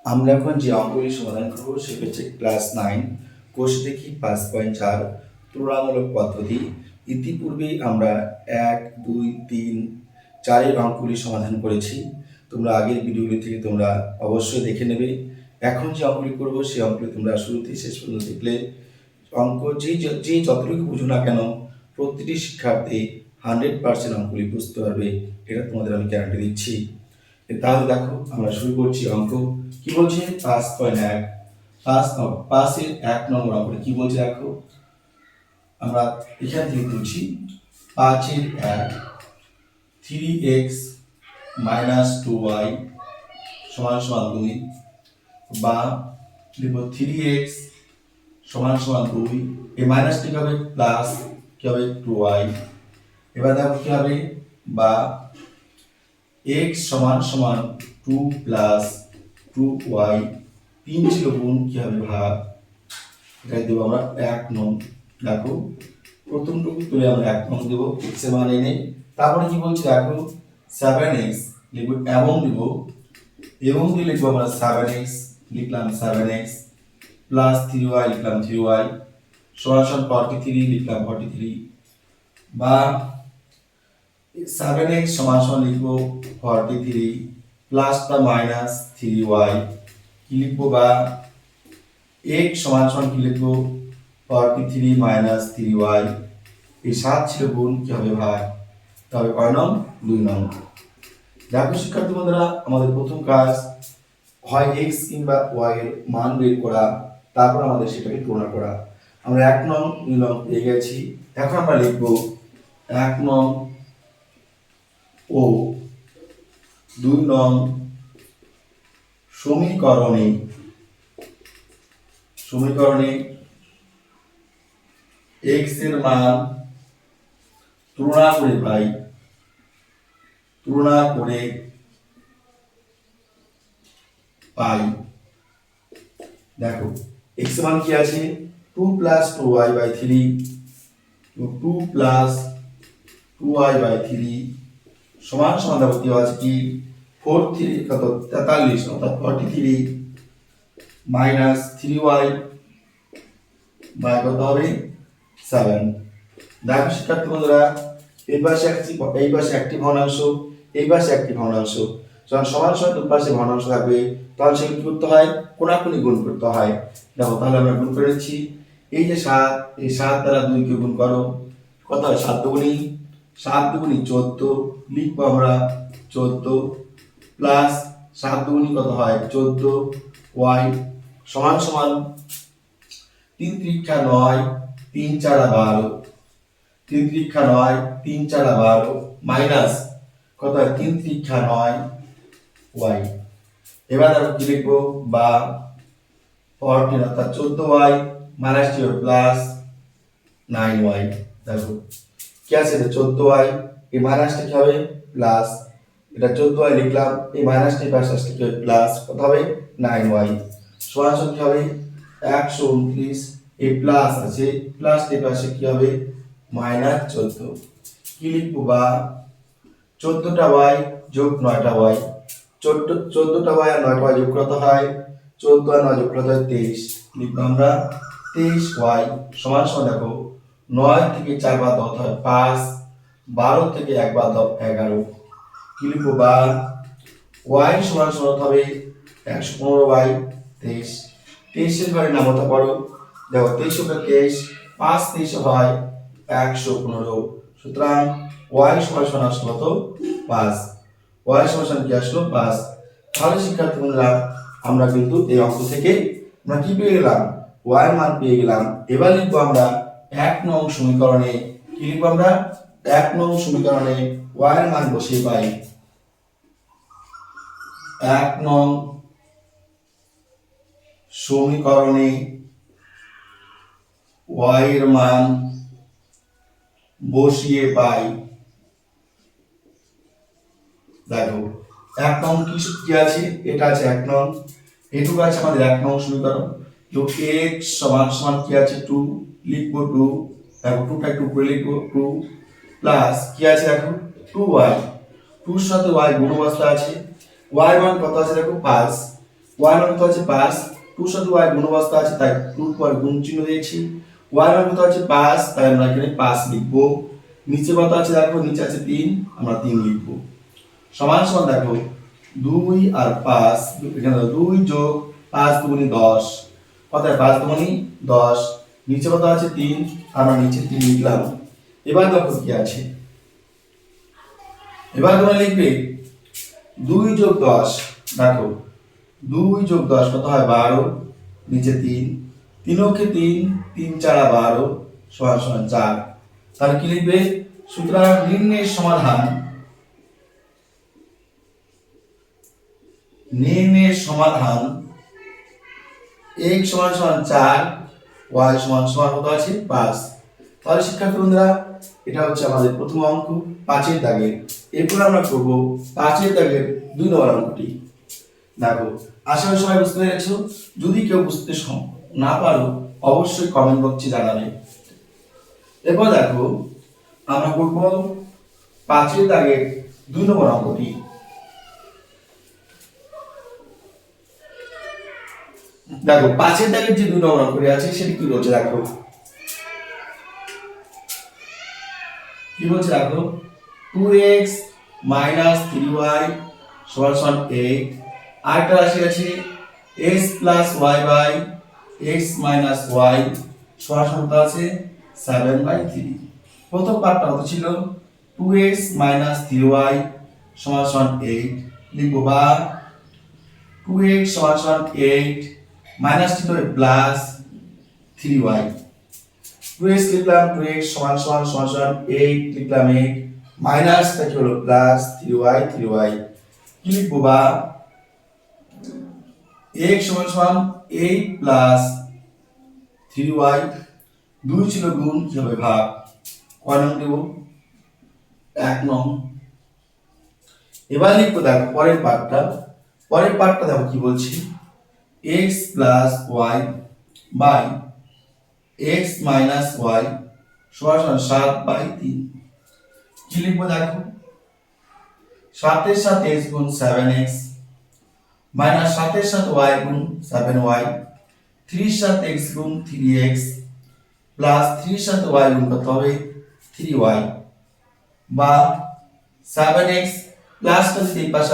আমরা এখন যে অঙ্কগুলি সমাধান করব সেটা হচ্ছে ক্লাস 9 কোর্স দেখি 5.4 তুলনামূলক পদ্ধতি। ইতিপূর্বে আমরা 1, 2, 3, 4 এর অঙ্কগুলি সমাধান করেছি। তোমরা আগের ভিডিওগুলি থেকে তোমরা অবশ্যই দেখে নেবে। এখন যে অঙ্কগুলি করব সেই অঙ্কগুলি তোমরা শুরু থেকে শেষ পর্যন্ত দেখলে অঙ্ক যে যতটুকু বুঝো না কেন প্রতিটি শিক্ষার্থী 100% অঙ্কগুলি বুঝতে পারবে, এটা তোমাদের আমি গ্যারান্টি দিচ্ছি। তাহলে দেখো আমরা শুরু করছি অঙ্ক। কি বলছে 5.1 5 এর 1 নম্বর অঙ্ক কি বলছে দেখো। আমরা এখান থেকে তুলছি 5 এর 1 3x - 2y সমান সমান 2 বা লিখব 3x সমান সমান 2 এই মাইনাসটি হবে প্লাস কি হবে 2y। এবার দেখো কি হবে বা x সমান সমান 2 প্লাস 2y 3 ছিল গুণ কি হবে ভাগ, এটাই দেবো আমরা 1 নং। দেখো প্রথমটুকু তুলে আমরা 1 নং দেবো, x এর মান এনে তারপরে কি বলছি দেখো 7x লিখব এবং দিব এবং দিয়ে লিখবো আমরা 7x লিখলাম 7x প্লাস 3y লিখলাম 3y সমান সমান 43 লিখলাম 43 বা 7x সমান সমান লিখবো 43 প্লাস বা মাইনাস 3y কি লিখবো বা x সমান সমান কি লিখবো 43 মাইনাস 3y এই 7 ছিল গুণ কি হবে ভাগ, তবে কয় নং 2 নং। দেখো শিক্ষার্থী বন্ধুরা আমাদের প্রথম কাজ হয় x কিংবা y এর মান বের করা, তারপর আমাদের সেটাকে তুলনা করা। আমরা 1 নং 2 নং পেয়ে গেছি, এখন আমরা লিখবো 1 নং ও 2 নং সমীকরণে x এর মান তুলনা করে পাই দেখো x এর মান কি আছে 2 plus 2y by 3 2 plus 2y by 3 সমান সমান দেখো কি আছে কি 43 কত 43 অর্থাৎ 43 মাইনাস 3y বাই কত হবে 7। দেখো শিক্ষার্থী বন্ধুরা এই পাশে একটি ভগ্নাংশ এই পাশে একটি ভগ্নাংশ, যখন সমান সমান দুই পাশে ভগ্নাংশ থাকবে তখন সেগুলো কি করতে হয় কোনাকুনি গুণ করতে হয়। দেখো তাহলে আমরা গুণ করে নিচ্ছি, এই যে 7 এই 7 দ্বারা 2 কে গুণ করো কত হয় 7 দুগুণী 14 লিখবো আমরা 14 প্লাস 7 দুগুণী কত হয় 14 y সমান সমান 3 3 9 3 4 12 3 3 9 3 4 12 মাইনাস কত হয় 3 3 9 y। এবার আমরা কি লিখবো বা 14 অর্থাৎ 14y মাইনাস কি হবে প্লাস 9y। দেখো কি আছে এটা 14y এই মাইনাসটা কি হবে প্লাস, এটা 14y লিখলাম এই মাইনাসটা এই পাশে আসলে কি হবে প্লাস কত হবে 9y সমান সমান কি হবে 129 এই প্লাস আছে প্লাস এই পাশে কি হবে মাইনাস 14 কি লিখবো বা 14টা y যোগ 9টা y 14টা y আর 9টা y যোগ কত হয় 14 আর 9 যোগ কত হয় 23 লিখবো আমরা 23y সমান সমান দেখো 9 থেকে 4 বাদ দাও হয় 5 12 থেকে 1 বাদ দাও 11 কি লিখবো বা y সমান সমান হবে 115y 23 23 এর ঘরে নামতা পড়ো দেখো 23 উপরে 23 5 23 হয় 115, সুতরাং y সমান সমান আসলো কত 5, y সমান সমান কি আসলো 5। তাহলে শিক্ষার্থী বন্ধুরা আমরা কিন্তু এই অঙ্ক থেকে আমরা কি পেয়ে গেলাম y এর মান পেয়ে গেলাম। এবার লিখবো আমরা 1 নং সমীকরণে কি লিখবো আমরা 1 নং সমীকরণে y এর মান বসিয়ে পাই 1 নং সমীকরণে y এর মান বসিয়ে পাই। দেখো 1 নং কি আছে এটা আছে 1 নং এটুকু আছে আমাদের 1 নং সমীকরণ। তো x সমান সমান কি আছে 2 লিখবো 2, দেখো 2টা একটু উপরে লিখবো 2 প্লাস কি আছে দেখো 2y 2 এর সাথে y গুণ অবস্থা আছে y মান কত আছে দেখো 5, ওয়াই মান কত আছে 5, 2 সাথে ওয়াই গুণ অবস্থা আছে তাই 2 পর গুণ চিহ্ন দিয়েছি। ওয়াই মান কত আছে 5, তাই আমরা এখানে 5 লিখব। নিচে কত আছে দেখো, নিচে আছে 3, আমরা 3 লিখব। সমান সমান দেখো 2 আর 5, এখানে 2 যোগ 5 দুগুণে 10, কত হয় 5 দুগুণে 10, নিচে কত আছে 3, আমরা নিচে 3 লিখলাম। এবার দেখো কি আছে, এবার তোমরা লিখবে 2 যোগ 10, দেখো 2 যোগ 10 কত হয় 12, নিচে 3, 3 ওকে 3, 3 4 12 সমান সমান 4। তাহলে কি লিখবে, সুতরাং নির্ণয়ের সমাধান, নির্ণয়ের সমাধান x সমান সমান 4, y সমান সমান কত আছে 5। তাহলে শিক্ষার্থী বন্ধুরা এটা হচ্ছে আমাদের প্রথম অঙ্ক 5 এর দাগের। এরপর আমরা করব 5 এর দাগের 2 নম্বর অঙ্কটি। দেখো আশা করি সবাই বুঝতে পেরেছো, যদি কেউ বুঝতে না পারো অবশ্যই কমেন্ট বক্সে জানাবে। এরপর দেখো আমরা করব 5 এর দাগের 2 নম্বর অঙ্কটি। দেখো 5 এর দাগের যে 2 নম্বর অঙ্কটি আছে সেটি কি বলছে দেখো, কি বলছে দেখো 2x minus 3y সমান সমান 8, আরেকটা রাশি আছে x plus y by x minus y সমান সমান আছে 7/3। প্রথম পার্টটা কত ছিল 2x minus 3y সমান সমান 8 লিখব, বা 2x সমান সমান 8 মাইনাস কি হবে প্লাস 3y, 2x লিখলাম, 2x সমান সমান সমান সমান 8 লিখলাম 8 মাইনাস কি হলো প্লাস 3y, 3y কি লিখবো, বা x সমান সমান 8 প্লাস 3y, 2 ছিল গুণ কি হবে ভাগ, কয় নং দেব 1 নং। এবার লিখবো দেখো পরের পার্টটা দেখো কি বলছি, x plus y by x minus y সমান সমান 7/3। কি লিখবো দেখো 7 এর সাথে x গুণ 7x মাইনাস 7 এর সাথে y গুণ 7y, 3 এর সাথে x গুণ 3x প্লাস 3 এর সাথে y গুণ কত হবে 3y, বা 7x প্লাসটা যদি এই পাশে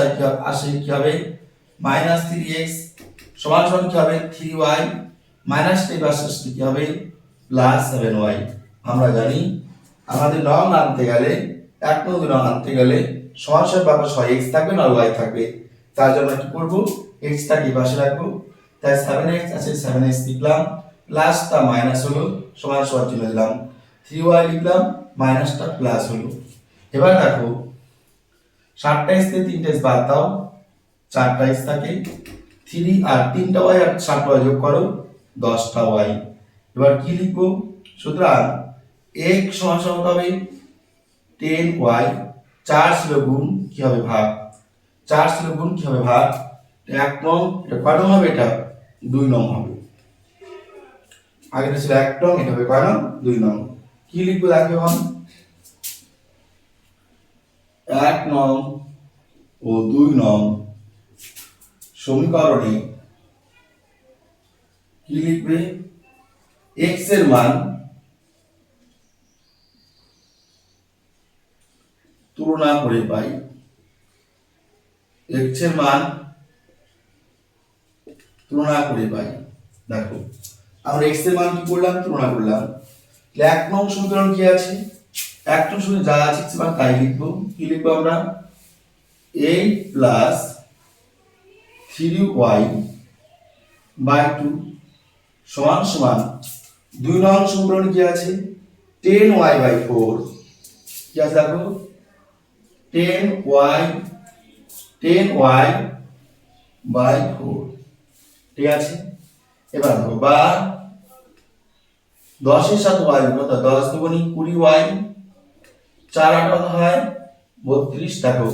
আসে কি হবে মাইনাস 3x সমান সমান কি হবে 3y মাইনাস এই পাশে আসলে কি হবে প্লাস 7y। আমরা জানি আমাদের নং আনতে গেলে 1 নং 2 নং আনতে গেলে সমান সমান পাশে হয় x থাকবে না y থাকবে, তার জন্য কি করব x টাকে এই পাশে রাখবো, তাই 7x আছে 7x লিখলাম, প্লাসটা মাইনাস হলো সমান সমান চিহ্ন দিলাম, 3y লিখলাম মাইনাসটা প্লাস হলো। এবার দেখো 7টা x থেকে 3টা x বাদ দাও, 4টা x থাকে, 3 আর 3টা y আর 7টা y যোগ করো 10টা y। এবার কি লিখবো, সুতরাং x সমান সমান হবে 10y, 4 ছিল গুণ কি হবে ভাগ, 4 ছিল গুণ কি হবে ভাগ, 1 নং এটা কয় নং হবে, এটা 2 নং হবে। আগেটা ছিল 1 নং, এটা হবে কয় নং 2 নং। কি লিখবো দেখো এখন 1 নং ও 2 নং সমীকরণে কি লিখবে, x এর মান তুলনা করে পাই, x এর মান তুলনা করে পাই। দেখো আমরা x এর মান কি করলাম তুলনা করলাম, 1 নং সমীকরণ কি আছে, 1 নং সমীকরণ যা আছে x এর মান তাই লিখবো। কি লিখবো আমরা 8 প্লাস 3y বাই 2 সমান সমান 2 নং সমীকরণ কি আছে 10y বাই 4, কি আছে দেখো 10y বাই 4, ঠিক আছে। এবার দেখো বা 10 এর সাথে y কত 10 দুগুণী 20y, 4 8 কত হয় 32। দেখো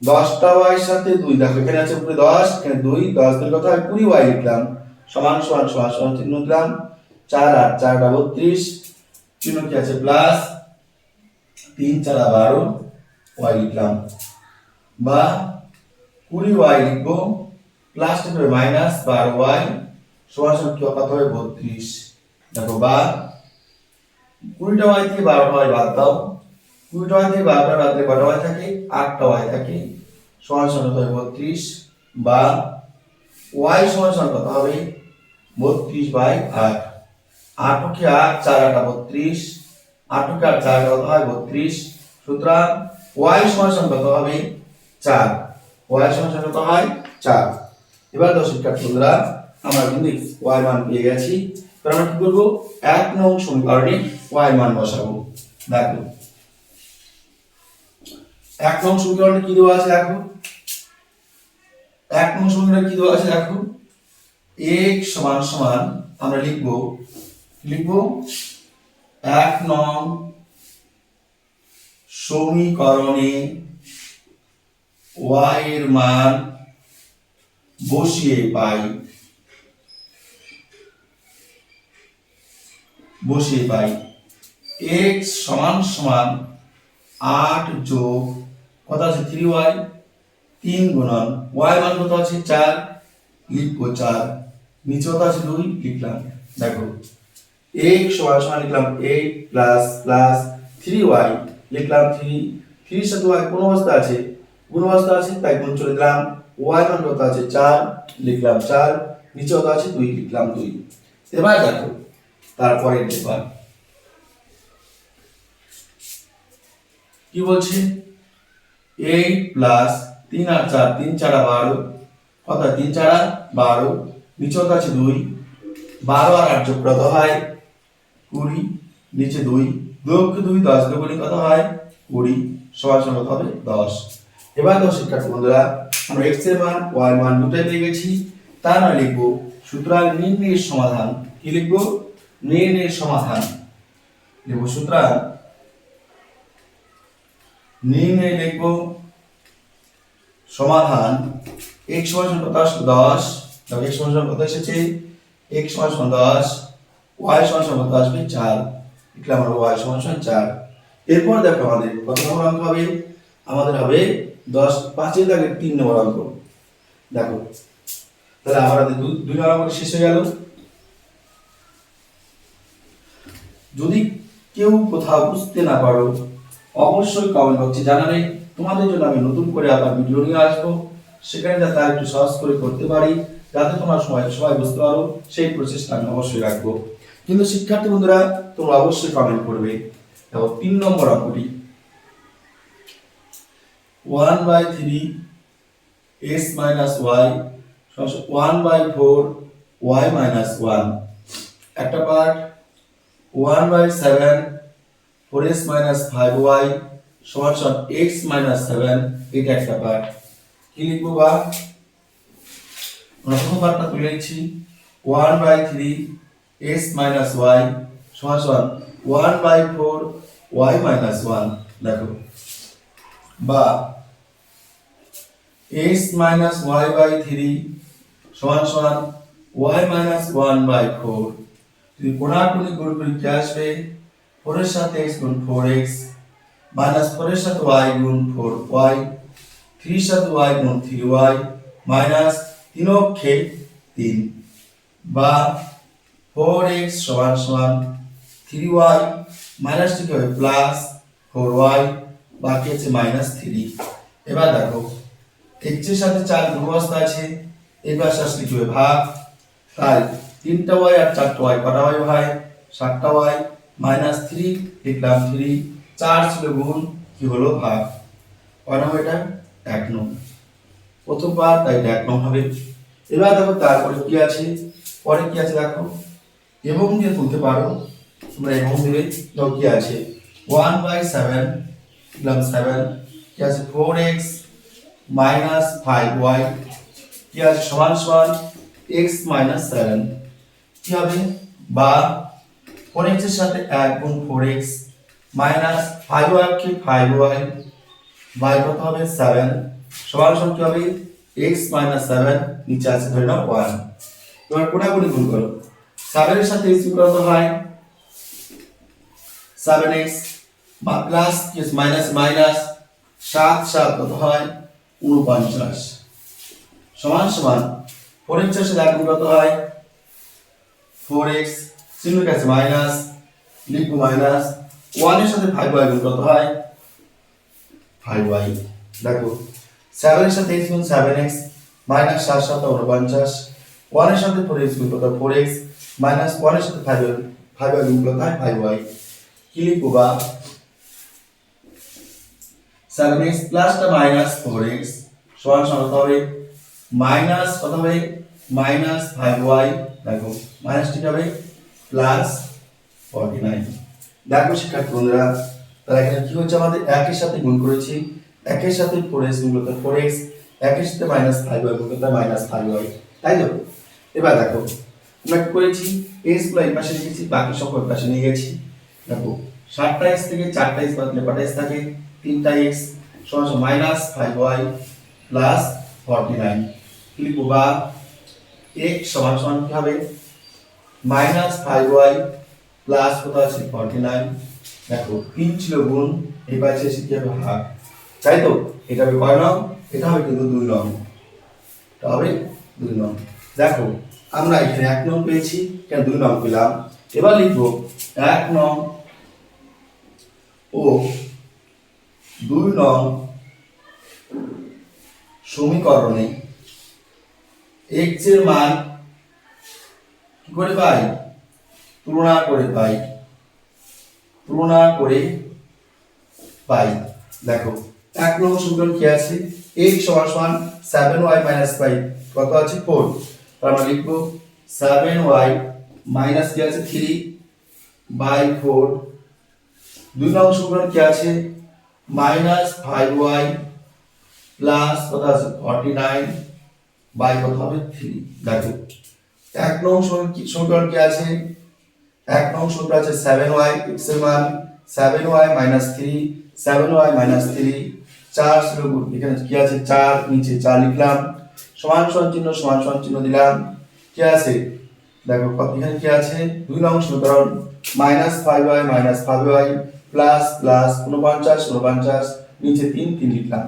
10টা y এর সাথে 2, দেখো এখানে আছে উপরে 10 এখানে 2, 10 দুই কত হয় 20y লিখলাম, সমান সমান সমান সমান চিহ্ন দিলাম, 4 8 4 32 চিহ্ন কি আছে প্লাস 3 4 12 y লিখলাম, বা 20y লিখবো প্লাস হবে মাইনাস 12y সমান সমান কি কত হবে 32। দেখো বা 20টা y থেকে 12টা y বাদ দাও, 20টা y থেকে 12টা বাদ দিলে কটা y থাকে 8টা y থাকে সমান সমান কত হবে 32 বা y সমান সমান কত হবে 32/8। 8 কে 8 4 8 32, 8 কে 8 4 কত হয় 32। সুতরাং y সমান সমান কত হবে 4, y সমান সমান কত হয় 4। এবার তো শিক্ষার্থী বন্ধুরা আমরা কিন্তু y মান পেয়ে গেছি। এবার আমরা কি করব 1 নং সমীকরণে y মান বসাবো। দেখো 1 নং সমীকরণে কি দেওয়া আছে দেখো, 1 নং সমীকরণে কি দেওয়া আছে দেখো, x সমান সমান আমরা লিখব 1 নং সমীকরণে y এর মান বসিয়ে পাই x সমান সমান 8 যোগ কত আছে 3y, 3 গুণন y মান কত আছে 4 লিখবো 4, নিচে কত আছে 2 লিখলাম। দেখো x সমান সমান লিখলাম 8 প্লাস প্লাস 3y লিখলাম 3, 3 এর সাথে y কোন অবস্থা আছে গুণ অবস্থা আছে তাই গুণ চলে দিলাম। y মান কত আছে 4 লিখলাম 4, নিচে কত আছে 2 লিখলাম 2। এবার দেখো তারপরে দেখবা কি বলছে 8 প্লাস 3 আর 4 3 4 12 কত 3 4 12, নিচে কত আছে 2, 12 আর 8 যোগ কত হয় 20, নিচে 2, 2 কে 2 10 দুগুণে কত হয় 20 সমান সমান কত হবে 10। এবার তো শিক্ষার্থী বন্ধুরা আমরা x এর মান y এর মান দুটোই পেয়ে গেছি, তার মানে লিখব সুতরাং নির্ণয়ের সমাধান। কি লিখব নির্ণয়ের সমাধান লিখব, সুতরাং নির্ণয় লিখব সমাধান x সমান সমান কত আসবে 10, দেখো x সমান সমান কত এসেছে x সমান সমান 10, y সমান সমান কত আসবে 4 লিখলাম আমরা y সমান সমান 4। এরপর দেখো আমাদের কত নম্বর অঙ্ক হবে, আমাদের হবে 10 5 এর দাগের 3 নম্বর অঙ্ক। দেখো তাহলে আমাদের 2 নম্বর অঙ্ক শেষ হয়ে গেল। যদি কেউ কোথাও বুঝতে না পারো অবশ্যই কমেন্ট বক্সে জানাবে, তোমাদের জন্য আমি নতুন করে আবার ভিডিও নিয়ে আসবো, সেখানে যাতে আর একটু সহজ করে করতে পারি, যাতে তোমরা সবাই বুঝতে পারো সেই প্রচেষ্টা আমি অবশ্যই রাখবো। কিন্তু শিক্ষার্থী বন্ধুরা তোমরা অবশ্যই কমেন্ট করবে। দেখো 3 নম্বর অঙ্কটি 1/3 x minus y 1/4 y minus 1, একটা পার্ট 1/7 4x minus 5y সমান সমান x minus 7, এটা একটা পার্ট। কি লিখবো বা আমরা প্রথম পার্টটা তুলে নিচ্ছি 1/3 x minus y সমান সমান 1/4 y minus 1। দেখো বা x minus y by 3 সমান সমান y minus 1/4। যদি কোণাকুণি গুণ করি কি আসবে 4 এর সাথে x গুণ 4x মাইনাস 4 এর সাথে y গুণ 4y, 3 এর সাথে y গুণ 3y মাইনাস 3 অক্ষে 3 বা 4x সমান সমান 3y মাইনাস কি হবে প্লাস 4y বাকি আছে মাইনাস 3। এবার দেখো x এর সাথে 4 গুণ অবস্থা আছে, এই পাশে আসলে কি হবে ভাগ, তাই 3টা y আর 4টা y কটা হয় ভাই 7টা y মাইনাস 3 লিখলাম 3, 4 ছিল গুণ কি হলো ভাগ, কয় নম্বর এটা 1 নং প্রথমবার তাই 1 নং হবে। এবার দেখো তারপরে কি আছে, পরে কি আছে দেখো এবং দিয়ে তুলতে পারো তোমরা, এবং দিলে তো কি আছে 1/7 লিখলাম 7, কি আছে 4x minus 5y কি আছে সমান সমান x minus 7, কি হবে বা 4x এর সাথে 1 গুণ 4x minus 5y কে 5y y কত হবে 7 সমান সমান কি হবে x minus 7, নিচে আছে ধরে নাও 1। এবার কোণাকুণি গুণ করো 7 এর সাথে x গুণ কত হয় 7x বা প্লাস কি মাইনাস মাইনাস 7 7 কত হয় 49 সমান সমান 4x এর সাথে 1 গুণ কত হয় 4x, চিহ্ন কাছে মাইনাস, লিখবো মাইনাস 1 এর সাথে 5y গুণ কত হয় 5y। দেখো 7 এর সাথে x গুণ 7x মাইনাস 7 7 49, 1 এর সাথে 4x গুণ কত 4x মাইনাস 1 এর সাথে 5y গুণ কত হয় 5y। কি লিখবো বা 7x প্লাসটা মাইনাস 4x সমান সমান কত হবে মাইনাস কত হবে মাইনাস 5y। দেখো মাইনাস ঠিক হবে প্লাস 49। দেখো শিক্ষার্থী বন্ধুরা, তাহলে এখানে কি হচ্ছে আমাদের 1 এর সাথে গুণ করেছি, 1 এর সাথে 4x গুণ করতে 4x, 1 এর সাথে মাইনাস 5y গুণ করতে মাইনাস 5y, তাই তো। এবার দেখো আমরা কি করেছি x গুলো এই পাশে লিখেছি, বাকি সব ওই পাশে নিয়ে গেছি। দেখো 7টা x থেকে 4টা x বাদ দিলে কটা x থাকে 3টা x সমান সমান মাইনাস 5y প্লাস 49। লিখবো বা x সমান সমান কি হবে মাইনাস 5y প্লাস কত আছে 49। দেখো 3 ছিল গুণ, এই পাশে এসে কি হবে ভাগ, তাই তো। এটা হবে কয় নং, এটা হবে কিন্তু 2 নং, এটা হবে 2 নং। দেখো আমরা এখানে 1 নং পেয়েছি, কেন 2 নং পেলাম। এবার লিখবো 1 নং ও 2 নং সমীকরণে x এর মান কি করে পাই তুলনা করে পাই, তুলনা করে পাই। দেখো 1 নং সমীকরণ কি আছে x সমান সমান 7y 5 কত আছে 4, তার মানে লিখবো 7y মাইনাস কি আছে 3/4। 2 নং সমীকরণ কি আছে মাইনাস 5y প্লাস কত আছে 49 বাই কত হবে 3। দেখো 1 নং সমীকরণ কি আছে 1 নং সমীকরণ আছে 7y, x এর মান 7y 3, 7y 3 4 ছিল গুণ, এখানে কি আছে 4, নিচে 4 লিখলাম, সমান সমান চিহ্ন দিলাম। কি আছে দেখো এখানে কি আছে 2 নং সমীকরণ মাইনাস 5y প্লাস প্লাস 49 নিচে 3 লিখলাম।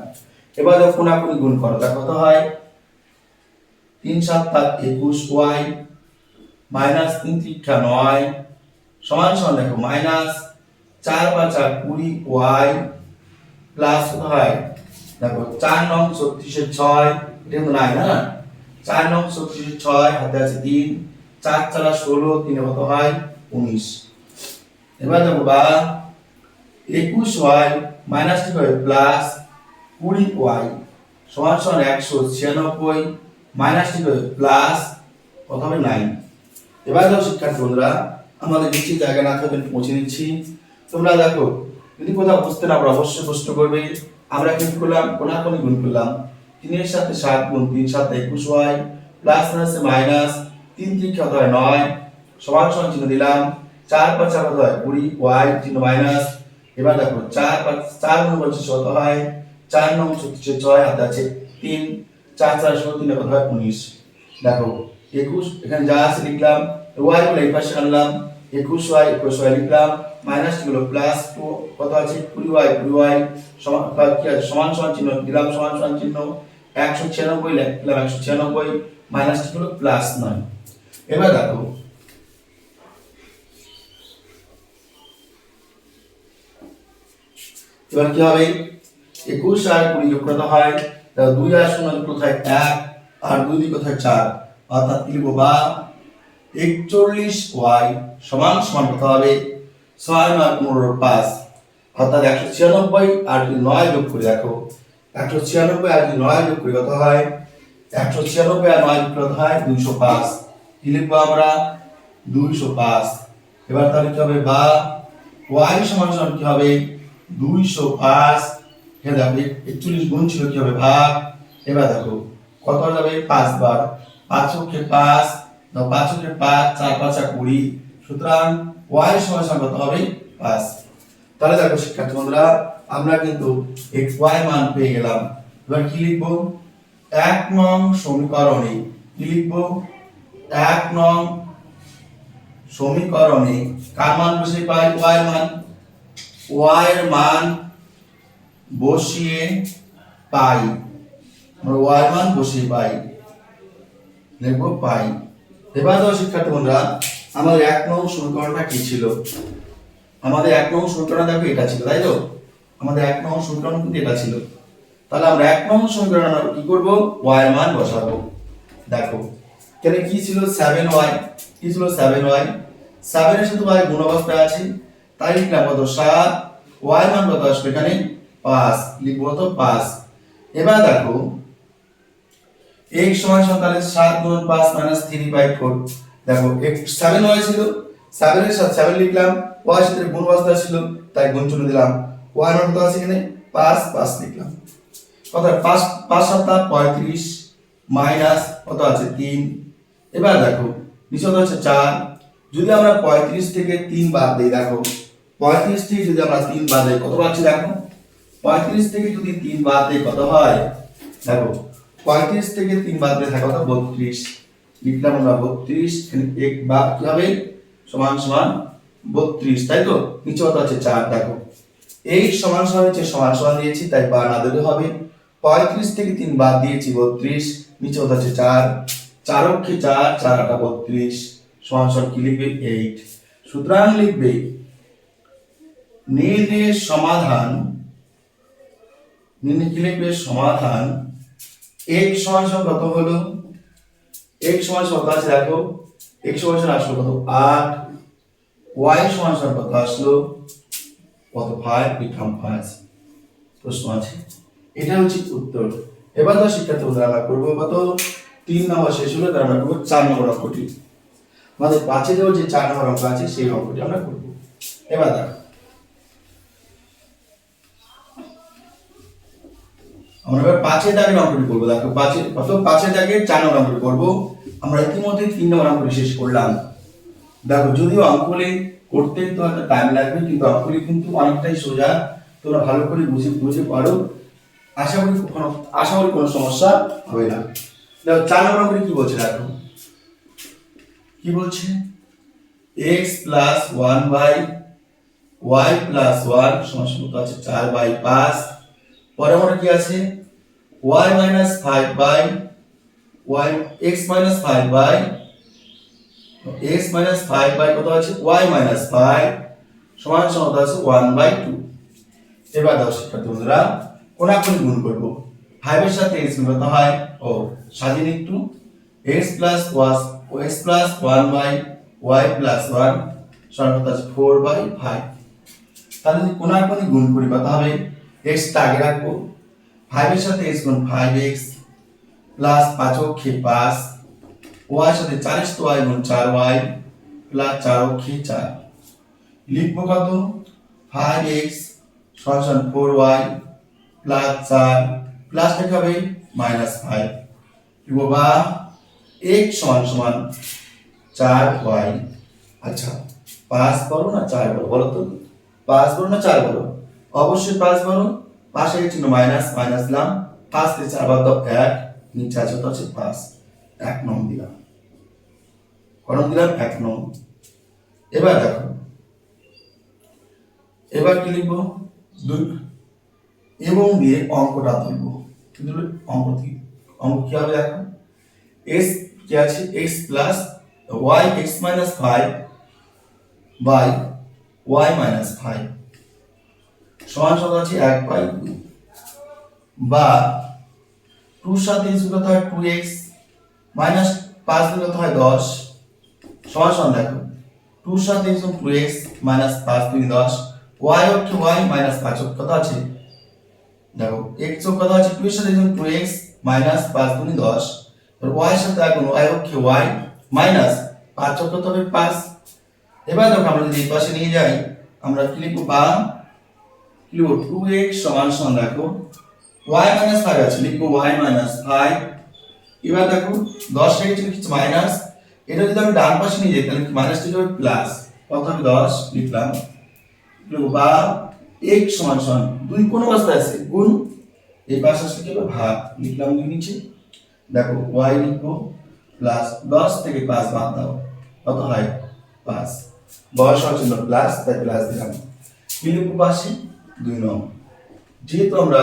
এবার দেখো কোনাকুনি গুণ করো, দেখো কত হয় 3 7 21y মাইনাস 3 3 9 সমান সমান দেখো মাইনাস 4 5 20y প্লাস কত হয় দেখো 4 নং 36 এর 6, এটা কিন্তু নাই না, 4 নং 36 এর 6 হাতে আছে 3, 4 4 16, 3 কত হয় 19। এবার দেখো বা 21y মাইনাস কি হবে প্লাস 20y সমান সমান 196 মাইনাস কি হবে প্লাস কত হবে 9। এবার দেখো শিক্ষার্থী বন্ধুরা, আমাদের নিশ্চিত জায়গা না থাকলে পৌঁছে দিচ্ছি। তোমরা দেখো যদি কোথাও বুঝতে না পারো অবশ্যই প্রশ্ন করবে। আমরা কিন্তু করলাম কোনাকুনি গুণ করলাম, 3 এর সাথে 7 গুণ 3 7 21y প্লাস আছে মাইনাস 3 3 কত হয় 9 সমান সমান চিহ্ন দিলাম, 4 5 কত হয় 20y চিহ্ন মাইনাস। এবার দেখো 4 5 4 গুণ 25 কত হয় 4 নং 36 6 হাতে আছে 3, 4 4 16, 3 কত হয় 19। দেখো 21 এখানে যা আছে লিখলাম, y গুলো এই পাশে আনলাম, 21y লিখলাম, মাইনাস গুলো প্লাস কত আছে 20y সমান কি আছে সমান সমান চিহ্ন দিলাম, সমান সমান চিহ্ন 196 লিখলাম, 196 মাইনাস গুলো প্লাস 9। এবার দেখো এবার কি হবে 21 আর 20 যোগ কত হয় 2 আর 0 কোথায় 1 আর 2 দিয়ে কোথায় 4, অর্থাৎ কি লিখব বা 41y সমান সমান কত হবে 6 9 15 5, অর্থাৎ 196 আর 9 যোগ করে দেখো 196 আর 9 যোগ করে কত হয় 196 আর 9 যোগ কত হয় 205। কি লিখবো আমরা 205। এবার তাহলে কি হবে বা y সমান সমান কি হবে 205, এখানে দেখো 41 গুণ ছিল কি হবে ভাগ। এবার দেখো কত যাবে 5 বার, 5 কে 5 দাও, 5 কে 5 4 5 20, সুতরাং y সমান সমান কত হবে 5। তাহলে দেখো শিক্ষার্থী বন্ধুরা আমরা কিন্তু x y মান পেয়ে গেলাম। এবার কি লিখবো 1 নং সমীকরণে, কি লিখবো 1 নং সমীকরণে কার মান বসিয়ে পাই y মান, y এর মান বসিয়ে পাই, আমরা y মান বসিয়ে পাই। লিখবো পাই। এবার দেখো শিক্ষার্থী বন্ধুরা, আমাদের 1 নং সমীকরণটা কি ছিল? আমাদের 1 নং সমীকরণ দেখো এটা ছিল, তাই তো? আমাদের 1 নং সমীকরণ কিন্তু এটা ছিল। তাহলে আমরা 1 নং সমীকরণ আমরা কি করব? y এর মান বসাবো। দেখো এখানে কি ছিল? 7y। কি ছিল? 7y। 7 এর সাথে y গুণ অবস্থায় আছে, তাই লিখলাম কত? 7। y এর মান কত আসবে এখানে? 5। লিখবো তো 5। এবার দেখো x সমান তাহলে 7 গুণ 5 3/4। দেখো x 7y ছিল, 7 এর সাথে 7 লিখলাম, y এর সাথে গুণ অবস্থায় ছিল, তাই গুণ চিহ্ন দিলাম। y এর মান কত আছে এখানে? 5 লিখলাম। কত? 5 5 7 35 মাইনাস কত আছে? 3। এবার দেখো নিচে কত আছে? 4। যদি আমরা 35 থেকে 3 বাদ দেই, দেখো 35 থেকে যদি আমরা 3 বাদ দেই কত পাচ্ছি? দেখো 35 থেকে যদি 3 বাদ দেই কত হয়? দেখো 35 থেকে 3 বাদ দিলে থাকে কত? 32। লিখলাম আমরা 32। এখানে এক বা কি হবে? সমান সমান 32, তাই তো? নিচে কত আছে? 4। দেখো এই সমান সমান হচ্ছে সমান সমান দিয়েছি, তাই বা না দিলে হবে। 35 থেকে 3 বাদ দিয়েছি 32, নিচে কত আছে? 4। 4 অক্ষে 4, 4 8 32 সমান সমান কি লিখবে? 8। সুতরাং লিখবে নির্ণয়ের সমাধান, নির্ণয় কি লিখবে? সমাধান x সমান সমান কত হলো? x সমান সমান কত আছে? দেখো x সমান সমান আসলো কত? 8। y সমান সমান কত আসলো? কত? 5। লিখলাম 5। প্রশ্ন আছে, এটা হচ্ছে উত্তর। এবার তো শিক্ষার্থী বন্ধুরা আমরা করবো কত? 3 নম্বর শেষ হলো, তার আমরা করবো 4 নম্বর অঙ্কটি। আমাদের 5 এ যে 4 নম্বর অঙ্ক আছে সেই অঙ্কটি আমরা করবো। এবার দেখো আমরা এবার 5 এর দাগের অঙ্কটি করবো। দেখো 5 এর কত? 5 এর দাগের 4 নম্বর অঙ্কটি করবো। আমরা ইতিমধ্যে 3 নম্বর অঙ্কটি শেষ করলাম। দেখো যদিও অঙ্কগুলি করতে তো একটা টাইম লাগবে, কিন্তু অঙ্কগুলি কিন্তু অনেকটাই সোজা, তোমরা ভালো করে বুঝে পারো। আশা করি কোনো সমস্যা হবে না। দেখো 4 নম্বর অঙ্কটি কি বলছে? দেখো কি বলছে? x প্লাস 1/y প্লাস 1 সমান সমান কত আছে? 4/5। পরে আমাদের কি আছে? y minus 5/y x minus 5/y x minus 5/, কত আছে? y মাইনাস 5 সমান সমান কত আছে? 1/2। এবার দাও শিক্ষার্থী বন্ধুরা কোনাকুনি গুণ করব। 5 এর সাথে x গুণ করতে হয়, ও স্বাধীন একটু। x প্লাস 1/y প্লাস 1 সমান কত আছে? 4/5। তাহলে যদি কোনাকুনি গুণ করি কত হবে? x টা আগে রাখবো, 5 এর সাথে x গুণ 5x প্লাস 5 অক্ষে 5, y এর সাথে 4 এর সাথে y গুণ 4y প্লাস 4 অক্ষে 4। লিখবো কত? 5x সমান 4y প্লাস 4 প্লাস কি হবে? মাইনাস 5। লিখবো বা x সমান সমান 4y। আচ্ছা 5 বড় না 4 বড় বলো তো? 5 বড় না 4 বড়? অবশ্যই 5 বড়। পাশে চিহ্ন মাইনাস, মাইনাস দিলাম। 5 থেকে 4 বাদ দাও 1, নিচে আছে তো আছে 5। 1 নং দিলাম। কত দিলাম? 1 নং। এবার দেখো এবার কি লিখবো? 2 এবং দিয়ে অঙ্কটা তুলবো। কিন্তু অঙ্ক কি হবে? দেখো x কি আছে? x plus y x minus 5 by y minus 5 সমান সমান আছে 1/2 বা 2 সাথে যোগ করতে হয় 2x মাইনাস 5 যোগ করতে হয় 10 সমান সমান দেখো 2 সাথে যোগ 2x মাইনাস 5 2 10 y অক্ষে y মাইনাস 5 অক্ষে কত আছে? দেখো x যোগ কত আছে? 2 এর সাথে যোগ 2x মাইনাস 5 2 10, আর y এর সাথে আগুন y অক্ষে y মাইনাস 5 অক্ষে কত হবে? 5। এবার দেখো আমরা যদি এই পাশে নিয়ে যাই আমরা কি লিখব? বা কি লিখব? 2x সমান সমান দেখো y মাইনাস 5 আছে, লিখবো y মাইনাস 5। এবার দেখো 10 রেখেছি লিখছি মাইনাস, এটা যদি আমি ডান পাশে নিয়ে যাই তাহলে কি মাইনাস থেকে হবে প্লাস, কত হবে? 10 লিখলাম। লিখবো বা x সমান সমান 2 কোন অবস্থায় আছে? গুণ। এই পাশে আসলে কি হবে? ভাগ। লিখলাম 2 নিচে। দেখো y লিখবো প্লাস 10 থেকে 5 বাদ দাও কত হয়? 5। বয়স হচ্ছে প্লাস, তাই প্লাস দিলাম। কি লিখবো পাশে? 2 নং। যেহেতু আমরা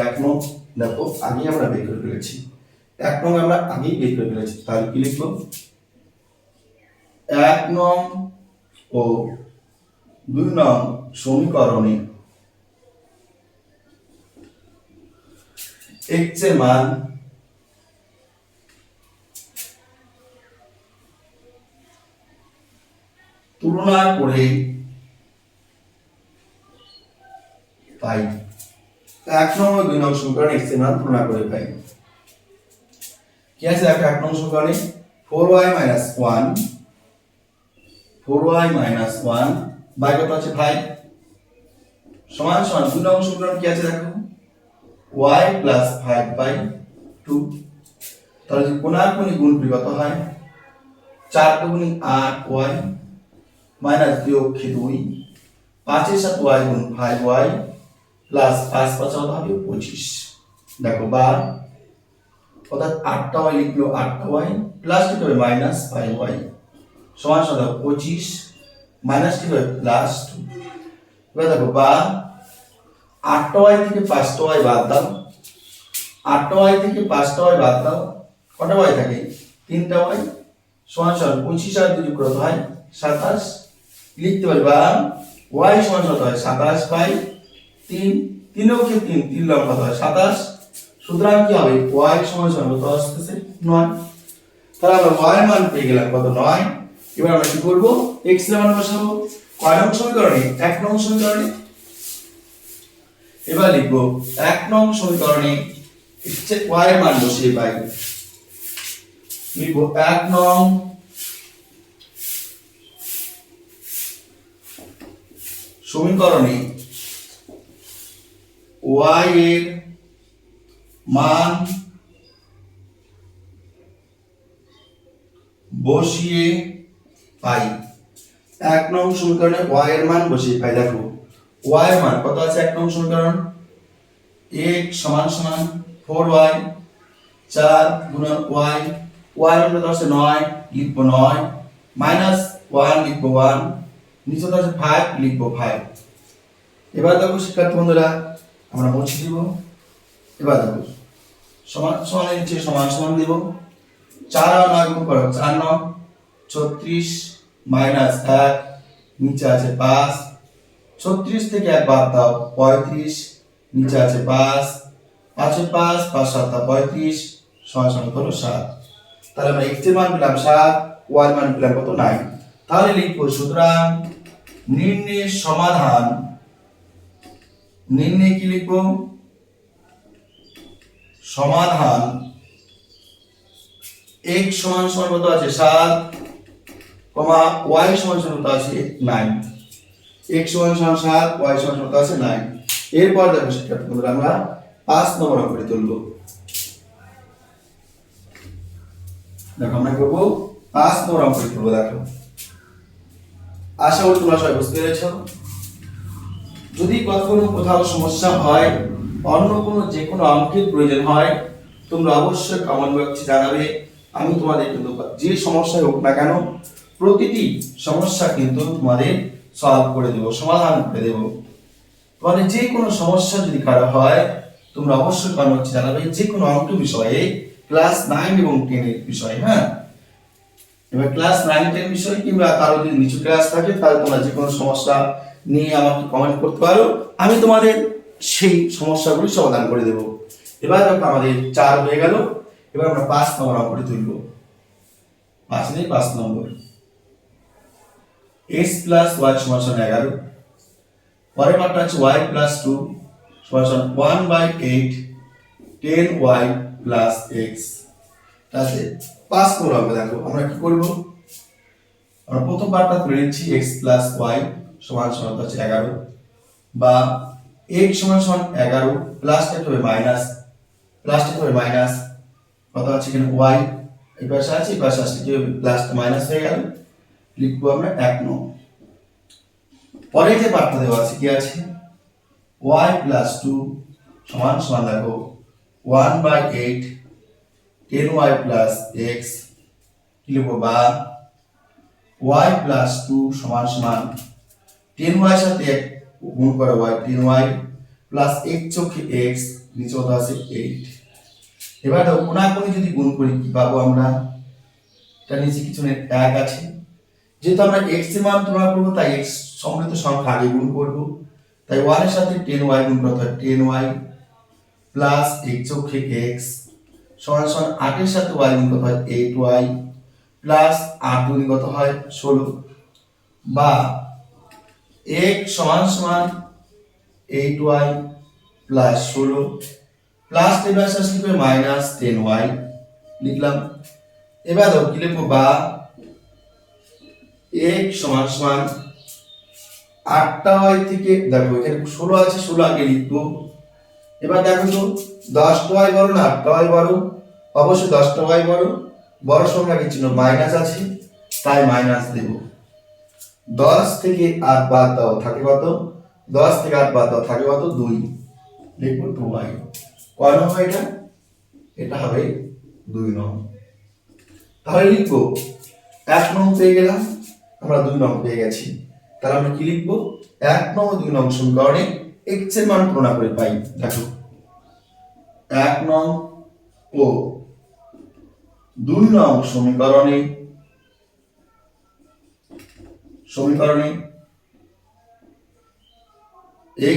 1 নং দেখো আগে আমরা বের করে ফেলেছি, 1 নং আমরা আগেই বের করে ফেলেছি, তাহলে কি লিখবো? 1 নং ও 2 নং সমীকরণে x এর মান তুলনা করে পাই। 1 নং ও 2 নং সমীকরণে x এর মান তুলনা করে পাই। কি আছে? 1 নং সমীকরণে 4y 1 4y 1 বাই কত আছে 5 সমান সমান 2 নং সমীকরণ কি আছে দেখো, y 5/2। তাহলে যদি কোণাকুণি গুণ কত হয়, 4 দুগুণে 8y মাইনাস 2 5 এর সাথে y গুণ 5y প্লাস 5 5 কত হবে 25। দেখো বা অর্থাৎ 8টা y লিখলো 8টা y প্লাস কি হবে মাইনাস 5y সমান সমান 25 মাইনাস কি হবে প্লাস 2। এবার দেখো বা 8টা y থেকে 5টা y বাদ দাও, 8টা y থেকে 5টা y বাদ দাও, কটা y থাকে 3টা y সমান সমান 25 আর 2 যোগ করতে হয় 27। লিখতে পারি বা y সমান কত হয় 27/3, 3 অক্ষে 3 লব কত হয় 27। সুতরাং কি হবে y সমান কত আসছে 9। তাহলে আমরা y এর মান পেয়ে গেলাম কত 9। এবার আমরা কি করব, x এর মান বসাবো কয় নং সমীকরণে 1 নং সমীকরণে। এবার লিখব 1 নং সমীকরণে y এর মান বসিয়ে পাই, লিখব 1 নং সমীকরণে y এর মান বসিয়ে পাই। 1 নং সমীকরণে y এর মান বসিয়ে পাই। দেখো y এর মান কত আছে 1 নং সমীকরণ, x সমান সমান 4y 4 গুণন y, y এর কত আছে 9 লিখব 9 মাইনাস 1 লিখব 1 নিচে আছে 5 লিখব 5। এবার দেখো শিক্ষার্থী বন্ধুরা আমরা মুছে দিব। এবার দেখো সমান সমান নিচে সমান সমান দেব, 4 আর 9 গুণ করো 4 9 36 মাইনাস 1 নিচে আছে 5, 36 থেকে 1 বাদ দাও 35 নিচে আছে 5, 5 এর 5 5 7 35 সমান সমান হলো 7। তাহলে আমরা x এর মান পেলাম 7, y এর মান পেলাম কত 9। তাহলে লিখব সুতরাং নির্ণয়ের সমাধান, নির্ণয় কি লিখব সমাধান x সমান সমান কত আছে 7, y সমান সমান কত আছে 9। x সমান সমান 7, y সমান সমান কত আছে 9। এরপর দেখো শিক্ষার্থী বন্ধুরা আমরা 5 নম্বর অঙ্কটি তুলব। দেখো আমরা করব 5 নম্বর অঙ্কটি তুলব। দেখো আশা করি তোমরা সবাই বুঝতে পেরেছো। যদি কখনো কোথাও সমস্যা হয়, অন্য কোনো যে কোনো অঙ্কের প্রয়োজন হয়, তোমরা অবশ্যই কমেন্ট বক্সে জানাবে। আমি তোমাদের কিন্তু যে সমস্যাই হোক না কেন প্রতিটি সমস্যা কিন্তু তোমাদের সলভ করে দেব, সমাধান করে দেব। তোমাদের যে কোনো সমস্যা যদি কারো হয় তোমরা অবশ্যই কমেন্ট বক্সে জানাবে, যে কোনো অঙ্ক বিষয়ে ক্লাস 9 এবং 10 এর বিষয়ে। হ্যাঁ, এবার ক্লাস 9 10 বিষয় কিংবা কারো যদি নিচু ক্লাস থাকে তাহলে তোমরা যে কোনো সমস্যা নিয়ে আমাকে কমেন্ট করতে পারো, আমি তোমাদের সেই সমস্যাগুলি সমাধান করে দেব। এবার দেখো আমাদের 4 হয়ে গেল। এবার আমরা 5 নম্বর অঙ্কটি তুলব। 5 নম্বর x প্লাস y সমান 11, পরের পার্টটা হচ্ছে y প্লাস 2 সমান 1/8 10y প্লাস x। তাহলে 5 নম্বর অঙ্ক দেখো আমরা কি করব, আমরা প্রথম পার্টটা তুলে নিচ্ছি x প্লাস y সমান সমান হচ্ছে 11 বা x সমান সমান 11 প্লাসটা হবে মাইনাস, প্লাসটা হবে মাইনাস কত আছে এখানে y এই পাশে আছে এই পাশে আসলে কি হবে প্লাসটা মাইনাস হয়ে গেল, লিখবো আমরা 1 নং। পরে যে পার্টটা দেওয়া আছে কি আছে y প্লাস 2 সমান সমান দেখো 1/8 10y প্লাস x কি লিখবো বা y প্লাস 2 সমান সমান 10y এর সাথে গুণ করে y 10y প্লাস x চোখে x নিচে কত আছে 8। এবার দেখো কোনাকুনি যদি গুণ করি কি পাবো আমরা, এটা নিচে কিছু এক আছে, যেহেতু আমরা x এর মান তুলনা করবো তাই x সম্মিলিত সংখ্যা আগে গুণ করব, তাই 1 এর সাথে 10y গুণ করতে হয় 10y প্লাস x চৌকে x সমান সমান 8 এর সাথে y গুণ করতে হয় 8y প্লাস 8 গুণ কত হয় 16, বা x সমান সমান 8y প্লাস 16 প্লাস এবার শেষ লিখবে মাইনাস 10y লিখলাম। এবার দেখো কি লিখবো, বা x সমান সমান 8টা y থেকে দেখো এখানে 16 আছে 16 আগে লিখবো। এবার দেখো তো 10টা y বড় না 8টা y বড়, অবশ্যই 10টা y বড়, বড় সংখ্যা কি চিহ্ন মাইনাস আছে তাই মাইনাস দেব। 10 থেকে 8 বাদ দাও থাকে কত, 10 থেকে 8 বাদ দাও থাকে কত 2, লিখবো 2y। কয় নং হয় এটা, এটা হবে 2 নং। তাহলে লিখবো 1 নং পেয়ে গেলাম, আমরা 2 নং পেয়ে গেছি, তাহলে আমরা কি লিখবো 1 নং ও 2 নং সমীকরণে x এর মান তুলনা করে পাই। দেখো 1 নং ও 2 নং সমীকরণে